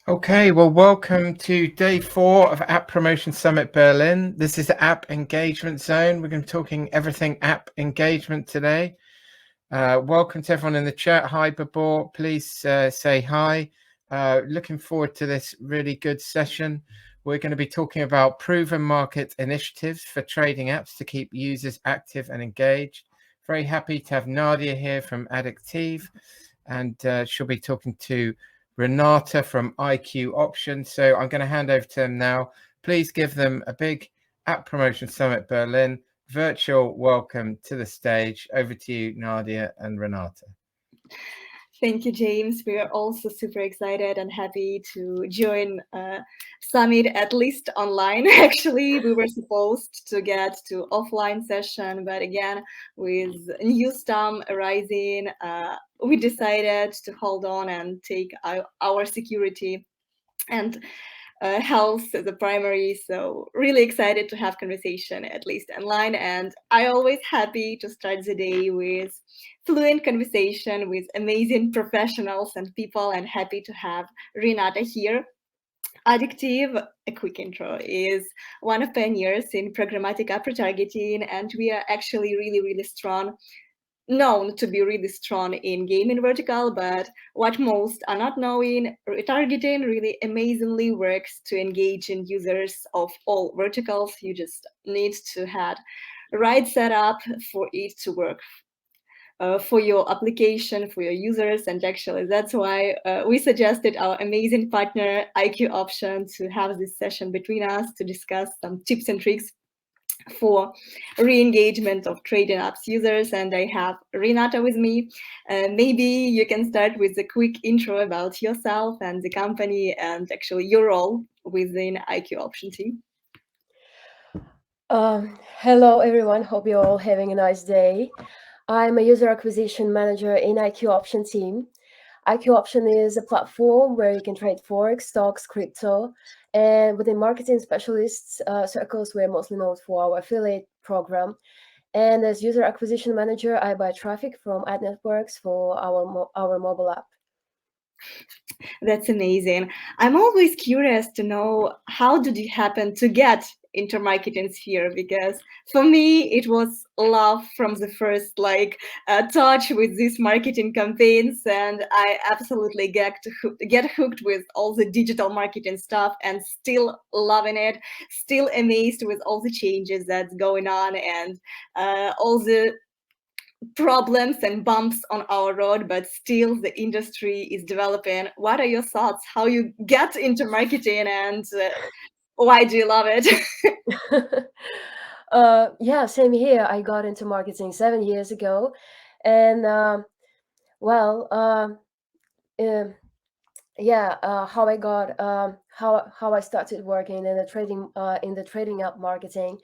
Okay, well, welcome to day 4 of App Promotion Summit Berlin. This is the App Engagement Zone. We're going to be talking everything app engagement today. Welcome to everyone in the chat. Hi, Babor. Please say hi. Looking forward to this really good session. We're going to be talking about proven market initiatives for trading apps to keep users active and engaged. Very happy to have Nadia here from Addictive, and she'll be talking to Renata from IQ Options. So I'm going to hand over to them now. Please give them a big App Promotion Summit Berlin virtual welcome to the stage. Over to you, Nadia and Renata. Thank you, James. We are also super excited and happy to join Summit, at least online. Actually, we were supposed to get to offline session, but again, with new storm arising, we decided to hold on and take our security and health as a primary. So really excited to have conversation, at least online. And I always happy to start the day with fluent conversation with amazing professionals and people, and happy to have Renata here. Addictive, a quick intro, is one of pioneers in programmatic app retargeting, and we are actually really strong, known to be really strong in gaming vertical, but what most are not knowing, retargeting really amazingly works to engage in users of all verticals. You just need to have right setup for it to work for your application, for your users. And actually, that's why we suggested our amazing partner, IQ Option, to have this session between us to discuss some tips and tricks for re-engagement of trading apps users. And I have Renata with me. Maybe you can start with a quick intro about yourself and the company and actually your role within IQ Option team. Hello, everyone. Hope you're all having a nice day. I'm a user acquisition manager in IQ Option team. IQ Option is a platform where you can trade forex, stocks, crypto, and within marketing specialists circles, we're mostly known for our affiliate program. And as user acquisition manager, I buy traffic from ad networks for our mobile app. That's amazing. I'm always curious to know, how did you happen to get into marketing sphere? Because for me, it was love from the first touch with these marketing campaigns, and I absolutely get hooked with all the digital marketing stuff, and still loving it, still amazed with all the changes that's going on, and all the problems and bumps on our road, but still the industry is developing. What are your thoughts? How you get into marketing, and why do you love it? Yeah, same here. I got into marketing 7 years ago, and well, how I got how I started working in the trading app marketing.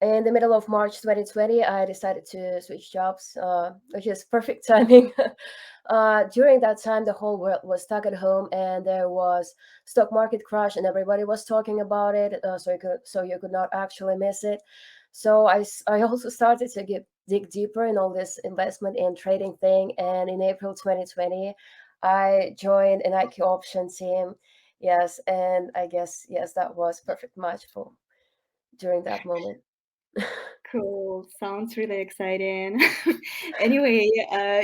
In the middle of March 2020, I decided to switch jobs, which is perfect timing. During that time, the whole world was stuck at home, and there was stock market crash, and everybody was talking about it. So you could not actually miss it. So I also started to dig deeper in all this investment and trading thing. And in April 2020, I joined an IQ option team. Yes, and I guess yes, that was perfect match for during that moment. Cool. Sounds really exciting. Anyway,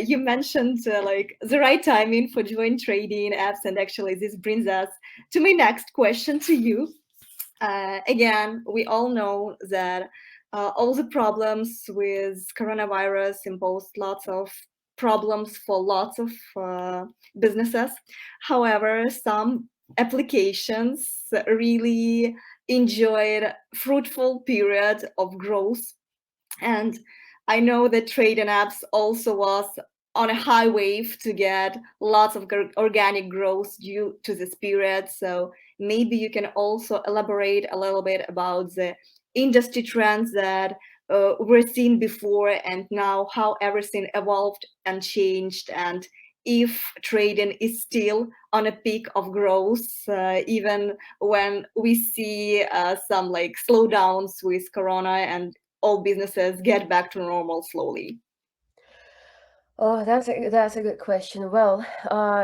you mentioned the right timing for joint trading apps, and actually this brings us to my next question to you. Again, we all know that all the problems with coronavirus imposed lots of problems for lots of businesses. However, some applications really enjoyed fruitful period of growth, and I know that trading apps also was on a high wave to get lots of organic growth due to this period. So maybe you can also elaborate a little bit about the industry trends that were seen before and now, how everything evolved and changed, and if trading is still on a peak of growth, even when we see some slowdowns with corona and all businesses get back to normal slowly. Oh, that's a good question. Well,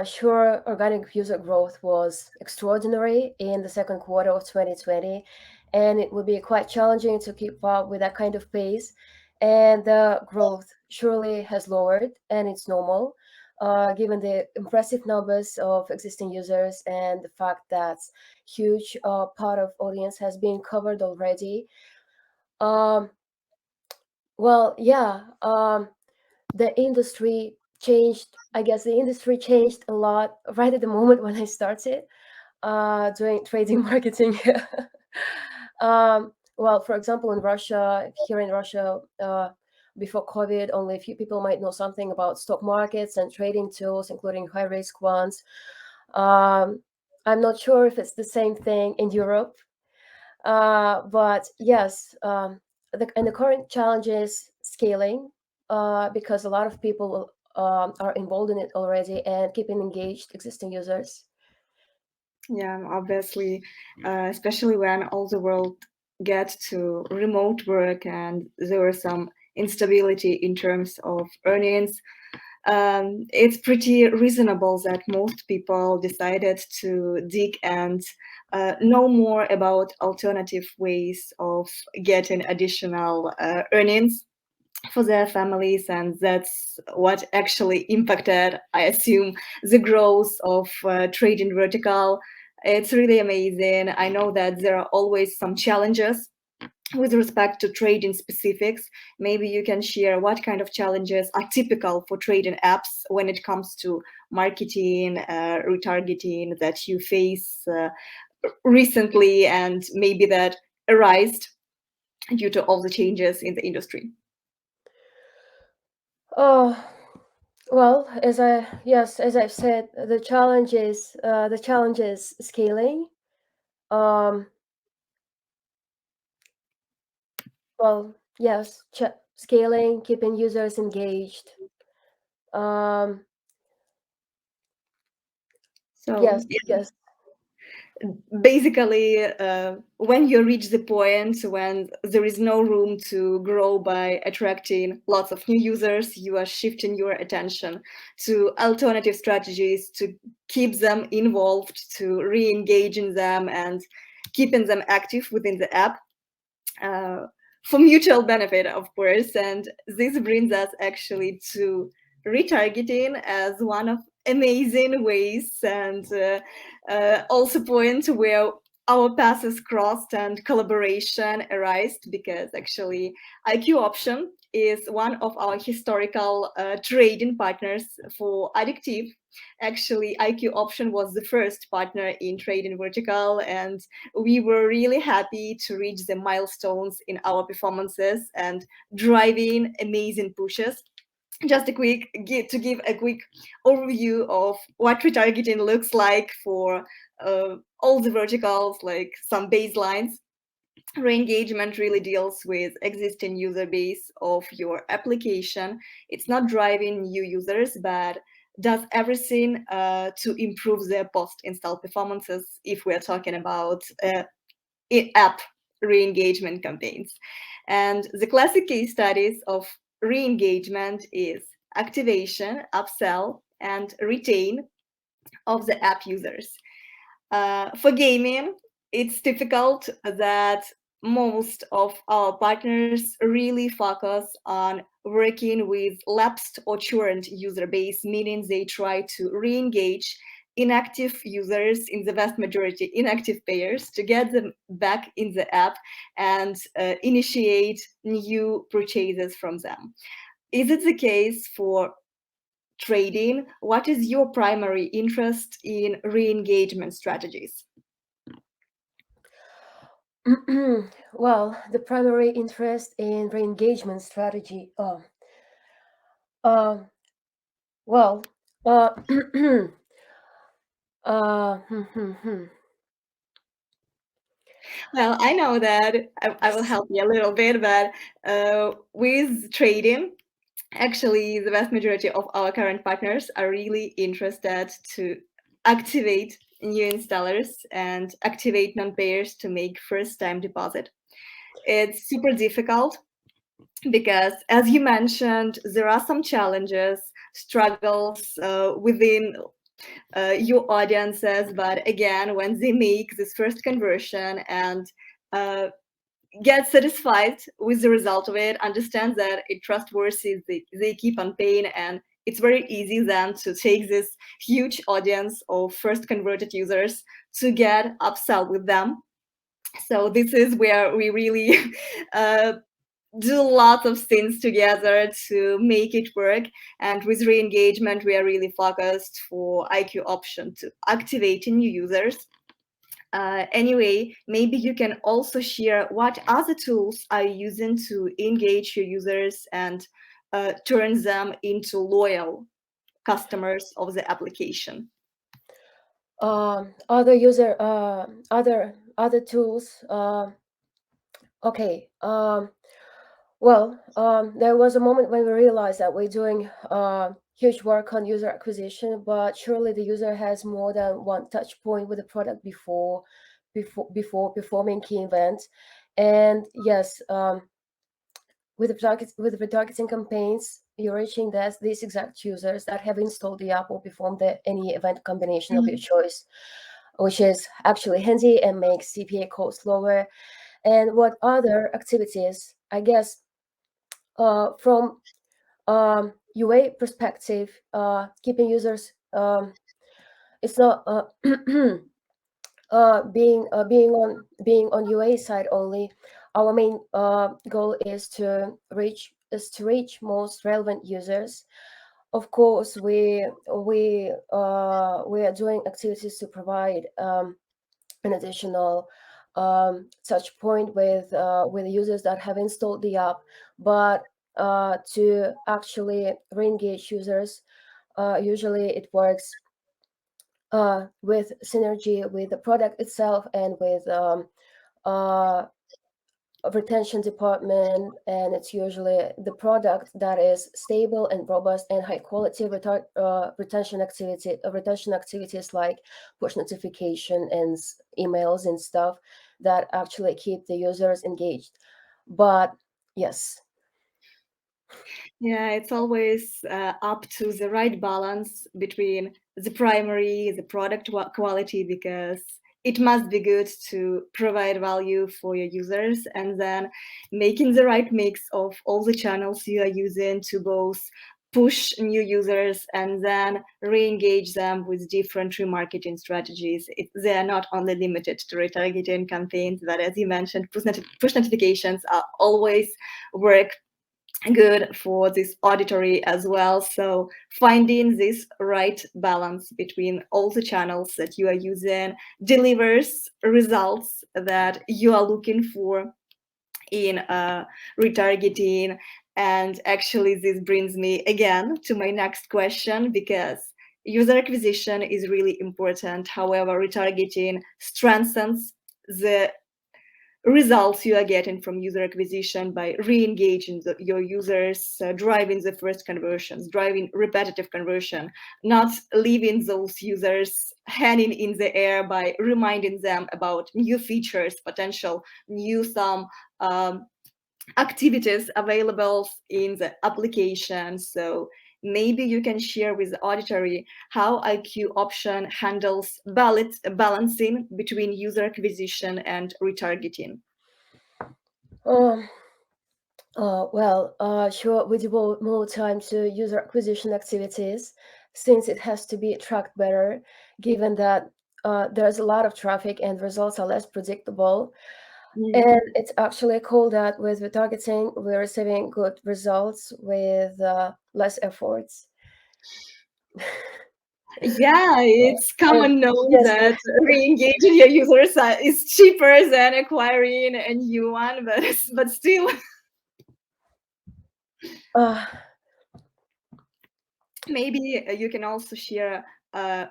sure, organic user growth was extraordinary in the second quarter of 2020, and it would be quite challenging to keep up with that kind of pace. And the growth surely has lowered, and it's normal, given the impressive numbers of existing users and the fact that huge part of audience has been covered already. Um, well, yeah. The industry changed. I guess the industry changed a lot right at the moment when I started doing trading marketing. Well, for example, in Russia, here in Russia, before COVID, only a few people might know something about stock markets and trading tools, including high risk ones. Um, I'm not sure if it's the same thing in Europe, but yes, and the current challenge is scaling, because a lot of people are involved in it already and keeping engaged existing users. Yeah, obviously, especially when all the world get to remote work and there was some instability in terms of earnings. It's pretty reasonable that most people decided to dig and know more about alternative ways of getting additional earnings for their families, and that's what actually impacted, I assume, the growth of trading vertical. It's really amazing. I know that there are always some challenges with respect to trading specifics. Maybe you can share what kind of challenges are typical for trading apps when it comes to marketing, retargeting that you face recently, and maybe that arised due to all the changes in the industry. Oh, well, as I've said, the challenge is scaling. Um, well, yes, scaling, keeping users engaged. Um, So yes, yes. basically, when you reach the point when there is no room to grow by attracting lots of new users, you are shifting your attention to alternative strategies to keep them involved, to re-engage in them and keeping them active within the app, uh, for mutual benefit, of course. And this brings us actually to retargeting as one of amazing ways, and also point where our paths crossed and collaboration arised, because actually IQ Option is one of our historical trading partners for Addictive. Actually, IQ Option was the first partner in trading vertical, and we were really happy to reach the milestones in our performances and driving amazing pushes. Just a quick to give a quick overview of what retargeting looks like for all the verticals, like some baselines. Reengagement really deals with existing user base of your application. It's not driving new users, but does everything to improve their post-install performances if we're talking about app re-engagement campaigns. And the classic case studies of re-engagement is activation, upsell, and retain of the app users. For gaming, it's difficult that most of our partners really focus on working with lapsed or churned user base, meaning they try to re-engage inactive users, in the vast majority inactive payers, to get them back in the app and initiate new purchases from them. Is it the case for trading? What is your primary interest in re-engagement strategies? Well, the primary interest in re-engagement strategy. Um, well, uh, hmm, hmm, hmm. Well, I know that I will help you a little bit, but with trading, actually, the vast majority of our current partners are really interested to activate new installers and activate non-payers to make first-time deposit. It's super difficult because, as you mentioned, there are some challenges struggles within your audiences, but again, when they make this first conversion and get satisfied with the result of it, understand that it's trustworthy, they keep on paying, and it's very easy then to take this huge audience of first converted users to get upsell with them. So this is where we really do lots of things together to make it work. And with re-engagement, we are really focused for IQ option to activate new users. Anyway, maybe you can also share what other tools are you using to engage your users and turn them into loyal customers of the application. Other user, other tools. Okay. Well, there was a moment when we realized that we're doing huge work on user acquisition, but surely the user has more than one touch point with the product before performing key events. And yes, with the retargeting campaigns, you're reaching these exact users that have installed the app or performed any event combination of your choice, which is actually handy and makes CPA costs lower. And what other activities? I guess from UA perspective, keeping users, it's not being on UA side only. Our main goal is to reach most relevant users. Of course, we are doing activities to provide an additional touch point with users that have installed the app, but to actually re-engage users, usually it works with synergy with the product itself and with retention department, and it's usually the product that is stable and robust and high quality retention activities like push notification and emails and stuff that actually keep the users engaged. But yes. Yeah, it's always up to the right balance between the primary, the product quality, because it must be good to provide value for your users, and then making the right mix of all the channels you are using to both push new users and then re-engage them with different remarketing strategies. They are not only limited to retargeting campaigns, but as you mentioned, push notifications are always work good for this auditory as well. So finding this right balance between all the channels that you are using delivers results that you are looking for in retargeting. And actually, this brings me again to my next question, because user acquisition is really important. However, retargeting strengthens the results you are getting from user acquisition by re-engaging your users, driving the first conversions, driving repetitive conversion, not leaving those users hanging in the air by reminding them about new features, potential new activities available in the application. So maybe you can share with the auditory how IQ option handles balancing between user acquisition and retargeting. Sure, we devote more time to user acquisition activities since it has to be tracked better, given that there's a lot of traffic and results are less predictable. And it's actually cool that with retargeting, we're receiving good results with less efforts. Yeah, it's common known yes, that re-engaging your users is cheaper than acquiring a new one, but still. Maybe you can also share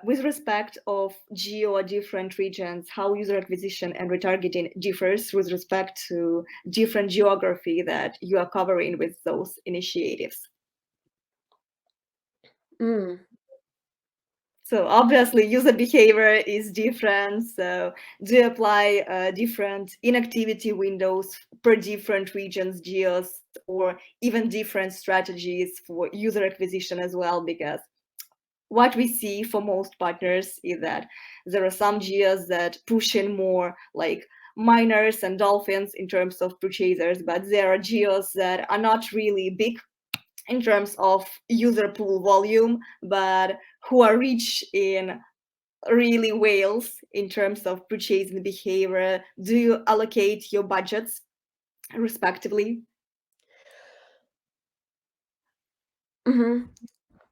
with respect of geo or different regions, how user acquisition and retargeting differs with respect to different geography that you are covering with those initiatives. So obviously user behavior is different. So do you apply different inactivity windows per different regions, geos, or even different strategies for user acquisition as well? Because what we see for most partners is that there are some geos that push in more like miners and dolphins in terms of purchasers, but there are geos that are not really big in terms of user pool volume, but who are rich in really whales in terms of purchasing behavior. Do you allocate your budgets respectively? Mm-hmm.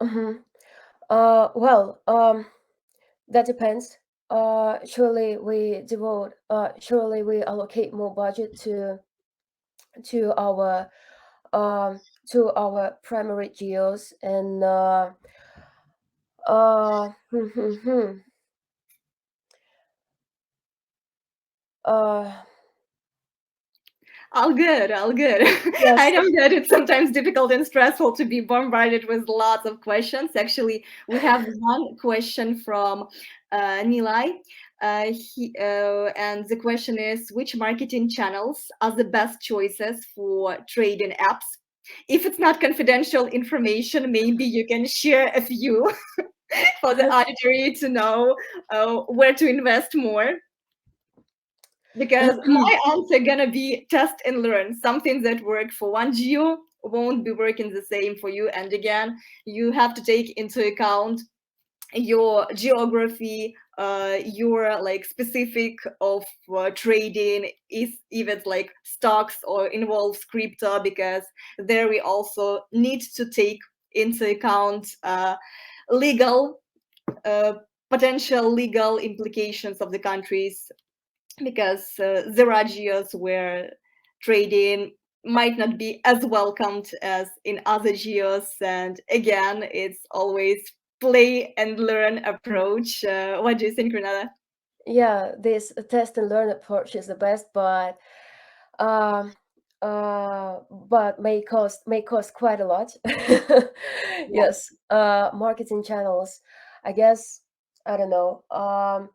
Mm-hmm. Well, that depends. Surely we allocate more budget to our to our primary geos and hmm, hmm, hmm. uh All good, all good. I yes. know that it's sometimes difficult and stressful to be bombarded with lots of questions. Actually, we have one question from Nilay. And the question is, which marketing channels are the best choices for trading apps? If it's not confidential information, maybe you can share a few for the auditory to know where to invest more. Because my answer gonna be test and learn. Something that work for one geo won't be working the same for you. And again, you have to take into account your geography, your like specific of trading, is if it's like stocks or involves crypto, because there we also need to take into account legal potential legal implications of the countries, because there are geos where trading might not be as welcomed as in other geos. And again, it's always play and learn approach. What do you think, Renata? Yeah, this test and learn approach is the best, um but may cost quite a lot. Yes. Marketing channels, I guess. I don't know. Uh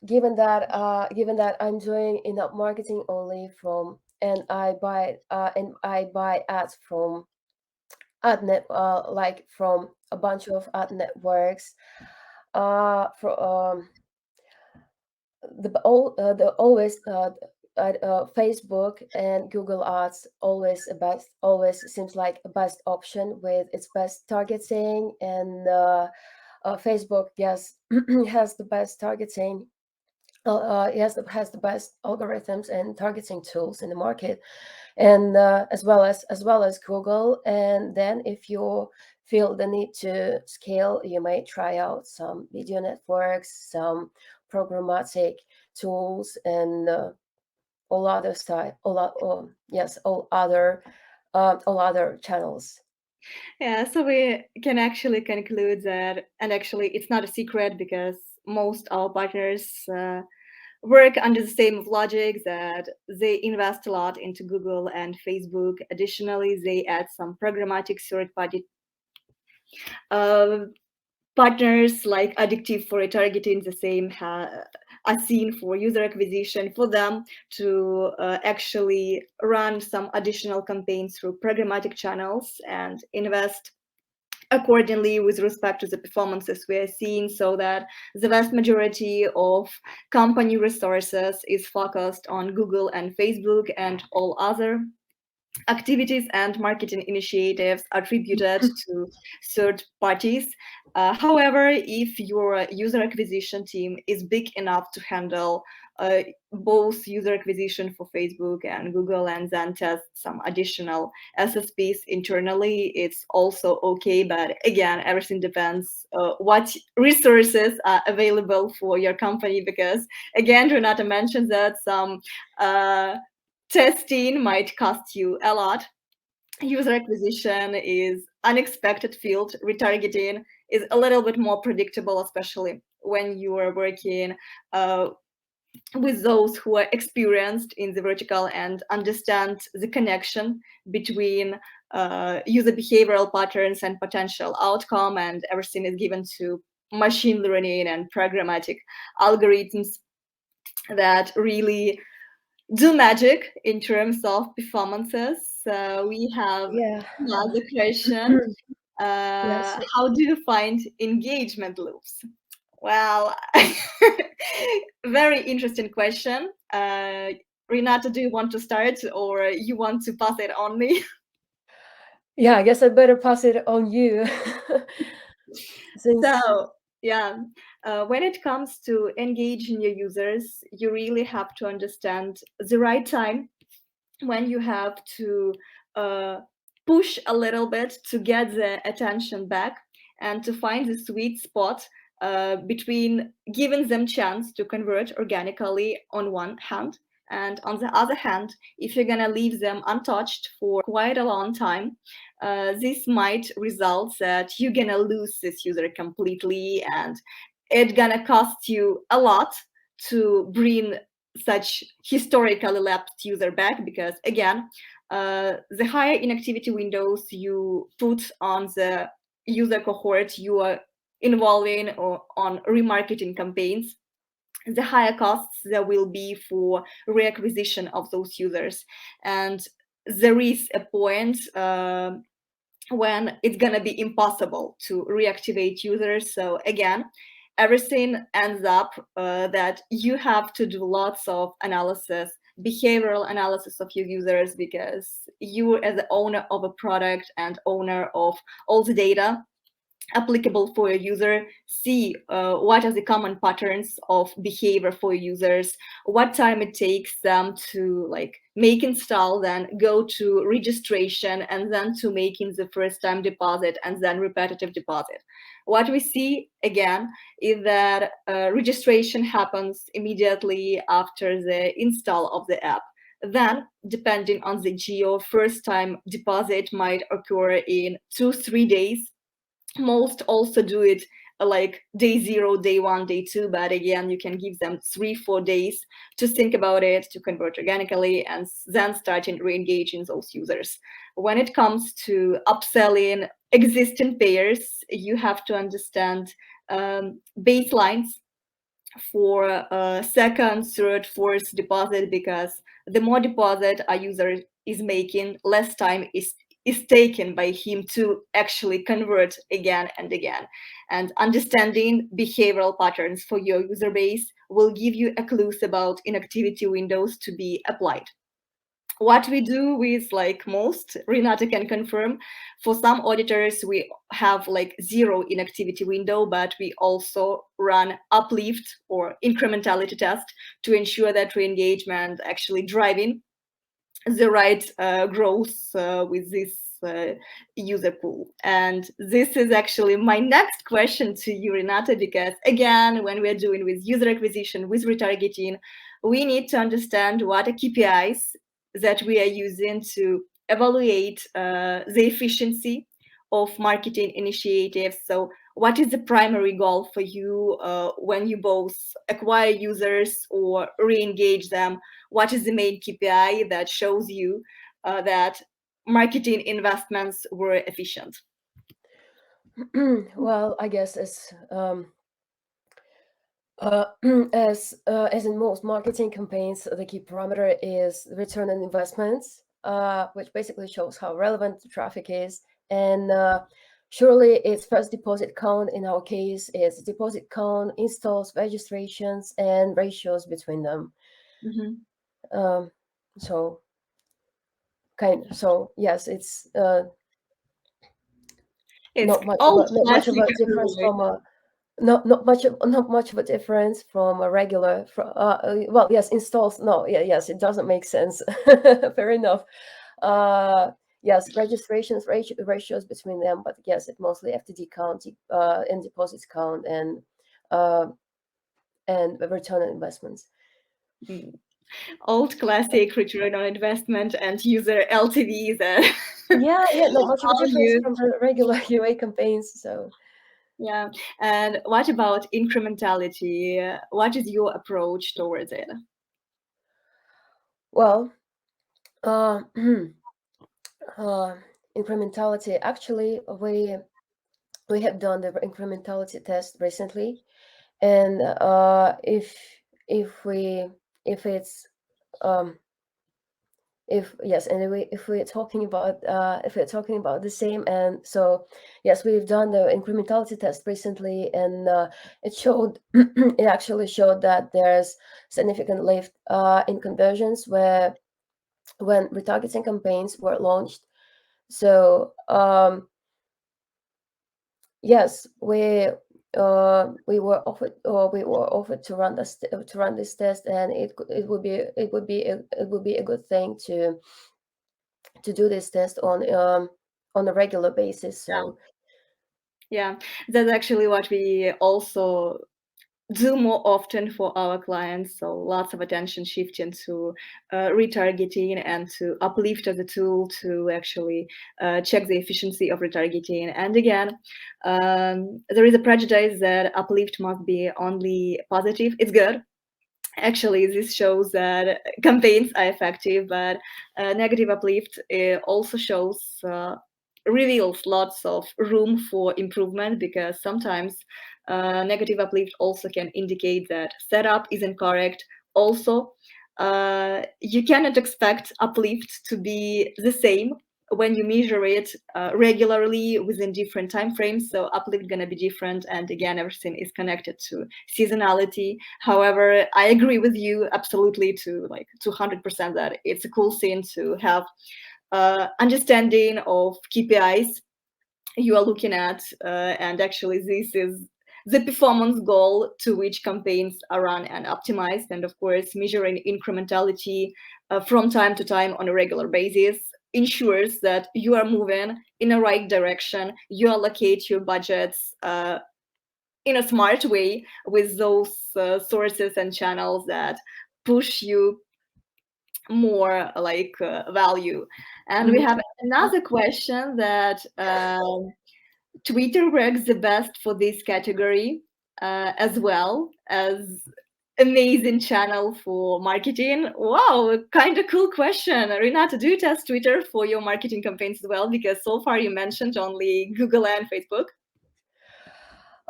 given that I'm doing enough marketing only from and I buy ads from like from a bunch of ad networks, for the always Facebook and Google Ads always seems like a best option with its best targeting. And Facebook, yes, has the best targeting. Has the best algorithms and targeting tools in the market, and as well as Google. And then if you feel the need to scale, you may try out some video networks, some programmatic tools, and all other style, yes, all other channels. Yeah, so we can actually conclude that, and actually it's not a secret because most our partners work under the same logic, that they invest a lot into Google and Facebook. Additionally, they add some programmatic third-party uh, partners like Addictive for retargeting. The same are seen for user acquisition, for them to actually run some additional campaigns through programmatic channels and invest accordingly with respect to the performances we are seeing, so that the vast majority of company resources is focused on Google and Facebook, and all other activities and marketing initiatives attributed to third parties. However, if your user acquisition team is big enough to handle both user acquisition for Facebook and Google, and then test some additional SSPs internally, it's also okay. But again, everything depends what resources are available for your company, because again, Renata mentioned that some testing might cost you a lot. User acquisition is unexpected field. Retargeting is a little bit more predictable, especially when you are working with those who are experienced in the vertical and understand the connection between user behavioral patterns and potential outcome, and everything is given to machine learning and programmatic algorithms that really do magic in terms of performances. We have another question. Yes. How do you find engagement loops? Well, very interesting question. Renata, do you want to start, or you want to pass it on me? Yeah, I guess I better pass it on you. So, yeah, when it comes to engaging your users, you really have to understand the right time when you have to push a little bit to get the attention back and to find the sweet spot between giving them chance to convert organically on one hand, and on the other hand, if you're gonna leave them untouched for quite a long time, this might result that you're gonna lose this user completely, and it's gonna cost you a lot to bring such historically lapsed user back, because again, the higher inactivity windows you put on the user cohort you are involving or on remarketing campaigns, the higher costs there will be for reacquisition of those users. And there is a point when it's going to be impossible to reactivate users. So again, everything ends up that you have to do lots of analysis, behavioral analysis of your users, because you, as the owner of a product and owner of all the data applicable for your user, see what are the common patterns of behavior for users, what time it takes them to like make install, then go to registration, and then to making the first time deposit, and then repetitive deposit. What we see again is that registration happens immediately after the install of the app. Then, depending on the geo, first time deposit might occur in 2-3 days. Most also do it like day 0, day 1, day 2, but again, you can give them 3-4 days to think about it, to convert organically, and then starting re-engaging those users. When it comes to upselling existing payers, you have to understand baselines for second, third, fourth deposit, because the more deposit a user is making, less time is taken by him to actually convert again and again. And understanding behavioral patterns for your user base will give you a clues about inactivity windows to be applied. What we do with like most, Renata can confirm, for some auditors we have like 0 inactivity window, but we also run uplift or incrementality test to ensure that re-engagement actually driving the right growth with this user pool. And this is actually my next question to you, Renata, because again, when we're doing with user acquisition, with retargeting, we need to understand what are KPIs that we are using to evaluate the efficiency of marketing initiatives. So what is the primary goal for you when you both acquire users or re-engage them? What is the main KPI that shows you that marketing investments were efficient? Well, I guess as in most marketing campaigns, the key parameter is return on investments, which basically shows how relevant the traffic is. And surely it's first deposit count. In our case, it's deposit count, installs, registrations, and ratios between them. Mm-hmm. So yes, it's not much of a difference from a not much of a difference from a regular. Well, yes, installs. No, yes, it doesn't make sense. Fair enough. Yes, registrations ratios between them, but yes, it mostly FTD count and deposits count and return on investments. Old classic return on investment and user LTVs. Yeah, not much of a difference from the regular UA campaigns. So yeah. And what about incrementality? What is your approach towards it? Well, incrementality, actually, we have done the incrementality test recently, and if it's if we're talking about the same, and so yes, we've done the incrementality test recently, and it showed it actually showed that there's significant lift in conversions when retargeting campaigns were launched. So yes, we were offered to run this test, and it would be a good thing to do this test on a regular basis. So yeah, that's actually what we also do more often for our clients. So lots of attention shifting to retargeting and to Uplift as a tool to actually check the efficiency of retargeting. And again, there is a prejudice that Uplift must be only positive. It's good. Actually, this shows that campaigns are effective, but negative uplift also shows reveals lots of room for improvement, because sometimes negative uplift also can indicate that setup isn't correct. Also, you cannot expect uplift to be the same when you measure it regularly within different time frames. So uplift gonna be different, and again, everything is connected to seasonality. However, I agree with you absolutely to 200% that it's a cool thing to have understanding of KPIs you are looking at, and actually this is the performance goal to which campaigns are run and optimized. And of course, measuring incrementality from time to time on a regular basis ensures that you are moving in the right direction. You allocate your budgets in a smart way with those sources and channels that push you more value. And we have another question that Twitter works the best for this category, as well as amazing channel for marketing. Wow, kind of cool question. Renata, do you test Twitter for your marketing campaigns as well? Because so far you mentioned only Google and Facebook.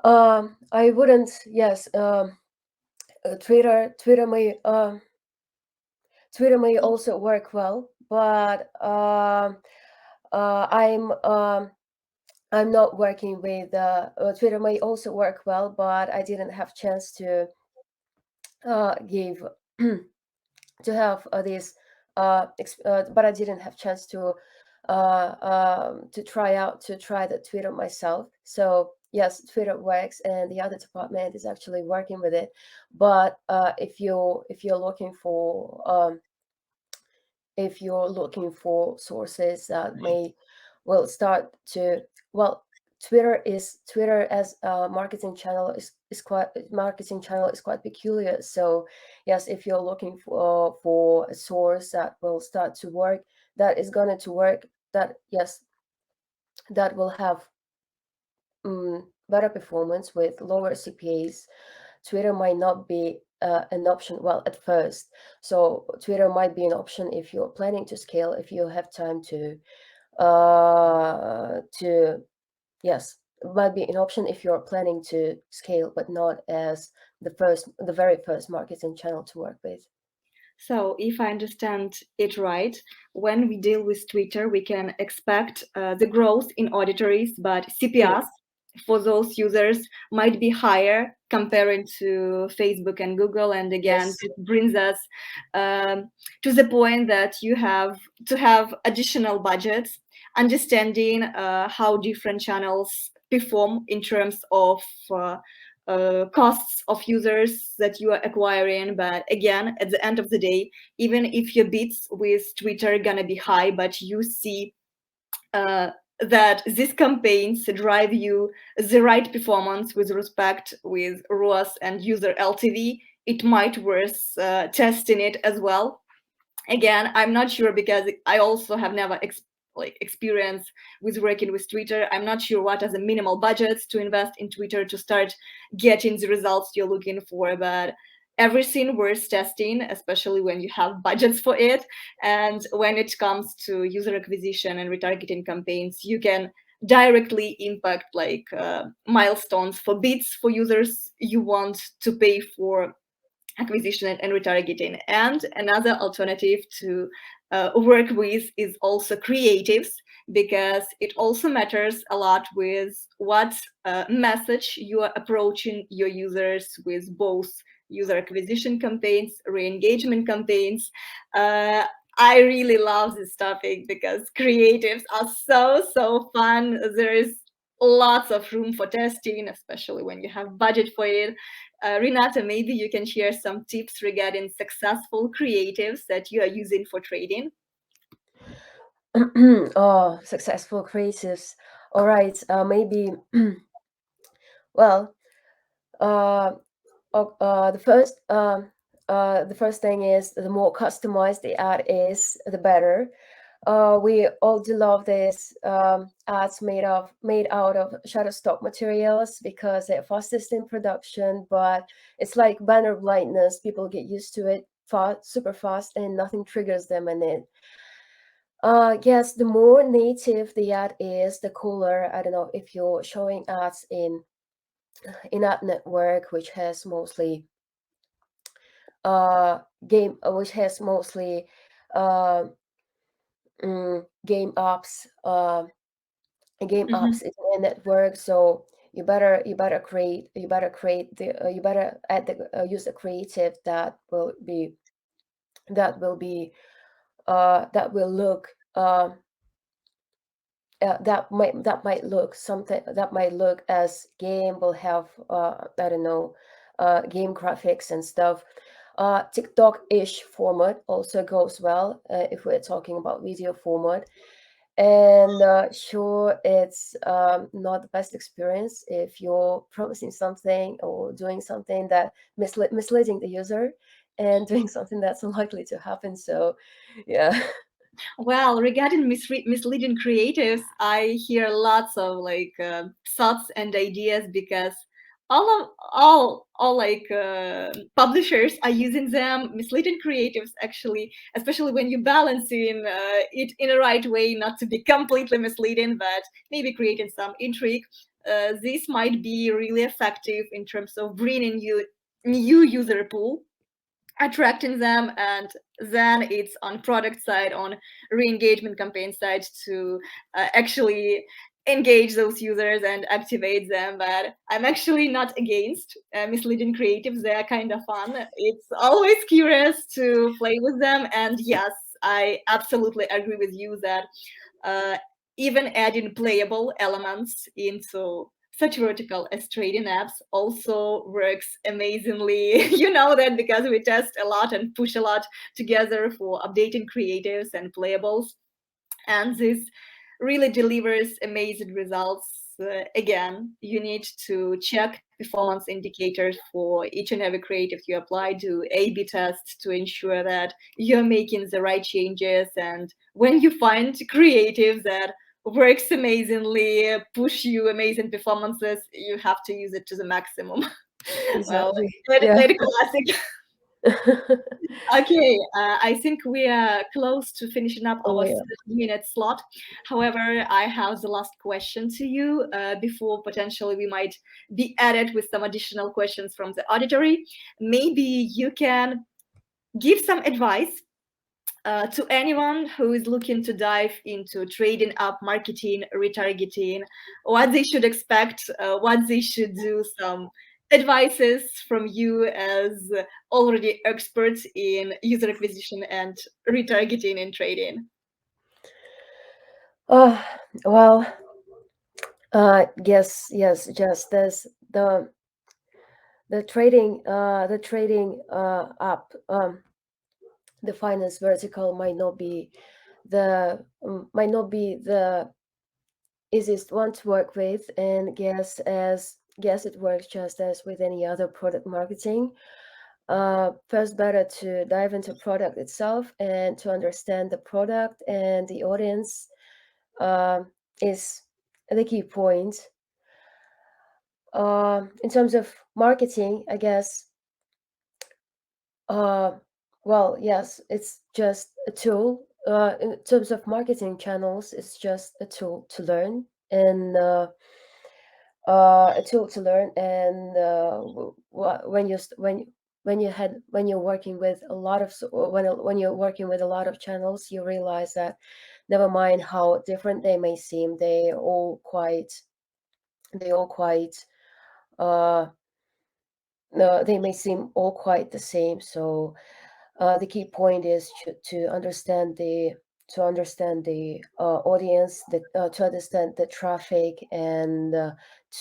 I wouldn't. Yes, Twitter may also work well, but I'm not working with Twitter. May also work well, but I didn't have chance to give to have this but I didn't have chance to try the Twitter myself. So yes, Twitter works, and the other department is actually working with it. But if you're looking for sources that will start to, well, Twitter as a marketing channel is quite peculiar. So yes, if you're looking for a source that will start to work, that is going to work, that yes, that will have better performance with lower CPAs, Twitter might not be an option, well, at first. So Twitter might be an option if you're planning to scale, if you have time to yes, it might be an option if you're planning to scale, but not as the very first marketing channel to work with. So, if I understand it right, when we deal with Twitter, we can expect the growth in auditories, but CPRs for those users might be higher comparing to Facebook and Google. And again, Yes. it brings us to the point that you have to have additional budgets, understanding how different channels perform in terms of costs of users that you are acquiring. But again, at the end of the day, even if your bids with Twitter are gonna be high, but you see that these campaigns drive you the right performance with respect with ROAS and user LTV, it might worth testing it as well. Again, I'm not sure, because I also have never experience with working with Twitter. I'm not sure what are the minimal budgets to invest in Twitter to start getting the results you're looking for. But everything worth testing, especially when you have budgets for it. And when it comes to user acquisition and retargeting campaigns, you can directly impact like milestones for bids for users you want to pay for acquisition and retargeting. And another alternative to work with is also creatives, because it also matters a lot with what message you are approaching your users with, both user acquisition campaigns, re-engagement campaigns. I really love this topic because creatives are so fun. There is lots of room for testing, especially when you have budget for it. Renata, maybe you can share some tips regarding successful creatives that you are using for trading. Oh, successful creatives. All right. Maybe. Well, uh, the first thing is, the more customized the ad is, the better. We all do love these ads made out of Shutterstock materials because they're fastest in production, but it's like banner blindness. People get used to it super fast, and nothing triggers them in it. Yes, the more native the ad is, the cooler. I don't know if you're showing ads in ad network, which has mostly game, which has mostly uh, game apps. Game apps is a network, so you better create the you better add the use a creative that will be that will be that will look that might look something that might look as game, will have I don't know, game graphics and stuff. TikTok-ish format also goes well if we're talking about video format. And sure, it's not the best experience if you're promising something or doing something that misleading the user, and doing something that's unlikely to happen. So, yeah. Well, regarding misleading creatives, I hear lots of like thoughts and ideas, because all like publishers are using them. Misleading creatives, actually, especially when you balancing it in a right way, not to be completely misleading, but maybe creating some intrigue. This might be really effective in terms of bringing you new user pool, attracting them, and then it's on product side, on re-engagement campaign side, to actually engage those users and activate them. But I'm actually not against misleading creatives. They're kind of fun. It's always curious to play with them. And yes, I absolutely agree with you that uh, even adding playable elements into such vertical as trading apps also works amazingly. You know that because we test a lot and push a lot together for updating creatives and playables. And this really delivers amazing results. Again, you need to check performance indicators for each and every creative you apply, do A/B tests to ensure that you're making the right changes. And when you find creative that works amazingly, push you amazing performances, you have to use it to the maximum. Well, Exactly. very, Yeah. very classic. Okay, I think we are close to finishing up Oh our yeah. 30-minute slot. However, I have the last question to you before potentially we might be added with some additional questions from the auditory. Maybe you can give some advice to anyone who is looking to dive into trading up marketing, retargeting, what they should expect, what they should do, some advices from you as already experts in user acquisition and retargeting in trading. Oh, well, yes, just as the trading app, the finance vertical might not be the easiest one to work with, and guess it works just as with any other product marketing. First, better to dive into product itself and to understand the product and the audience uh, is the key point. In terms of marketing, I guess Well, yes, it's just a tool. In terms of marketing channels, it's just a tool to learn, and a tool to learn. And when you when you're working with a lot of when you're working with a lot of channels, you realize that never mind how different they may seem, they all quite uh no, they may seem all quite the same. So the key point is to understand the audience, to understand the traffic, and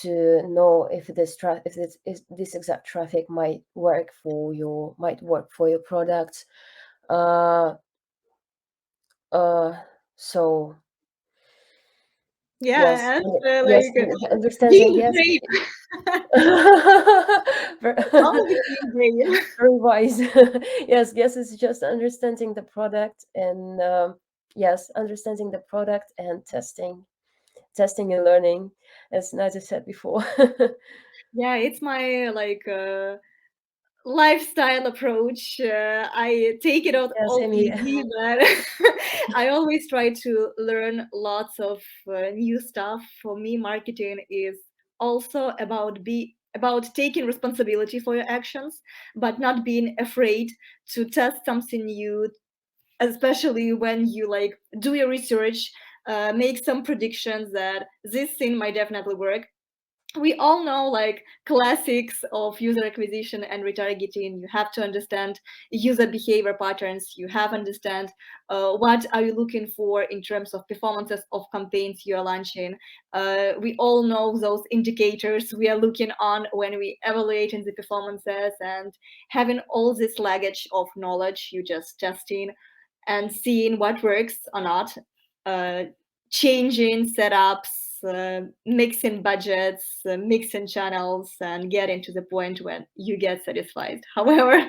to know if this exact traffic might work for your product. Uh, so yes, Yeah, and yes, understanding, being yes. brave. All being brave. Very wise. Yes, it's just understanding the product, and yes, understanding the product and testing and learning, as Nadia said before. Yeah, it's my lifestyle approach. I take it out Yeah, all same here. easy, but I always try to learn lots of new stuff. For me, marketing is also about taking responsibility for your actions, but not being afraid to test something new, especially when you do your research, make some predictions that this thing might definitely work. We all know classics of user acquisition and retargeting. You have to understand user behavior patterns. You have to understand what are you looking for in terms of performances of campaigns you're launching. We all know those indicators we are looking on when we evaluating the performances, and having all this luggage of knowledge, you just testing and seeing what works or not, uh, changing setups, mixing budgets, mixing channels, and getting to the point when you get satisfied. However,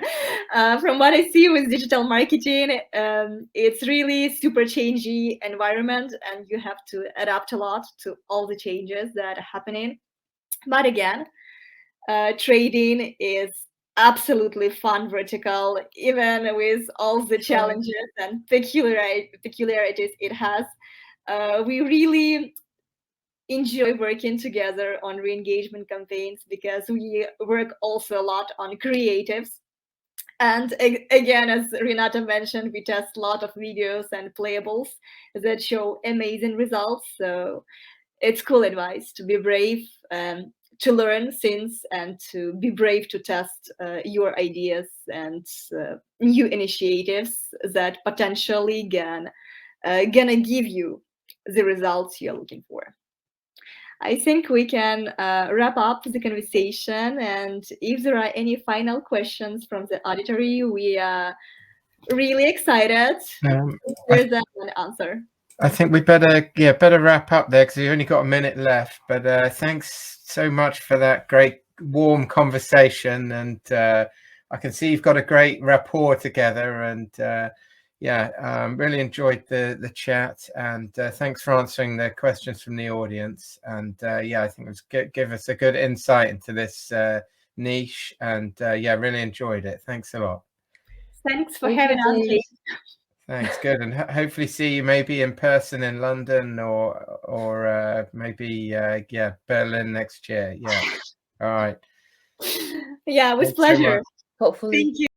from what I see with digital marketing, it's really super changey environment, and you have to adapt a lot to all the changes that are happening. But again, trading is absolutely fun vertical, even with all the challenges and peculiarities it has. We really enjoy working together on re-engagement campaigns because we work also a lot on creatives. And again, as Renata mentioned, we test a lot of videos and playables that show amazing results. So it's cool advice to be brave, to learn things, and to be brave to test your ideas and new initiatives that potentially gonna give you the results you're looking for. I think we can wrap up the conversation, and if there are any final questions from the auditory, we are really excited to hear them and answer. I think we better wrap up there because we only got a minute left. But thanks so much for that great warm conversation, and I can see you've got a great rapport together, and really enjoyed the chat, and thanks for answering the questions from the audience. And I think it was give us a good insight into this niche, and really enjoyed it. Thanks a lot. Thanks for Thank having you, us, Jane. Thanks, good, and hopefully see you maybe in person in London or maybe Berlin next year. Yeah, all right. Yeah, with Thanks so pleasure. much. hopefully. Thank you.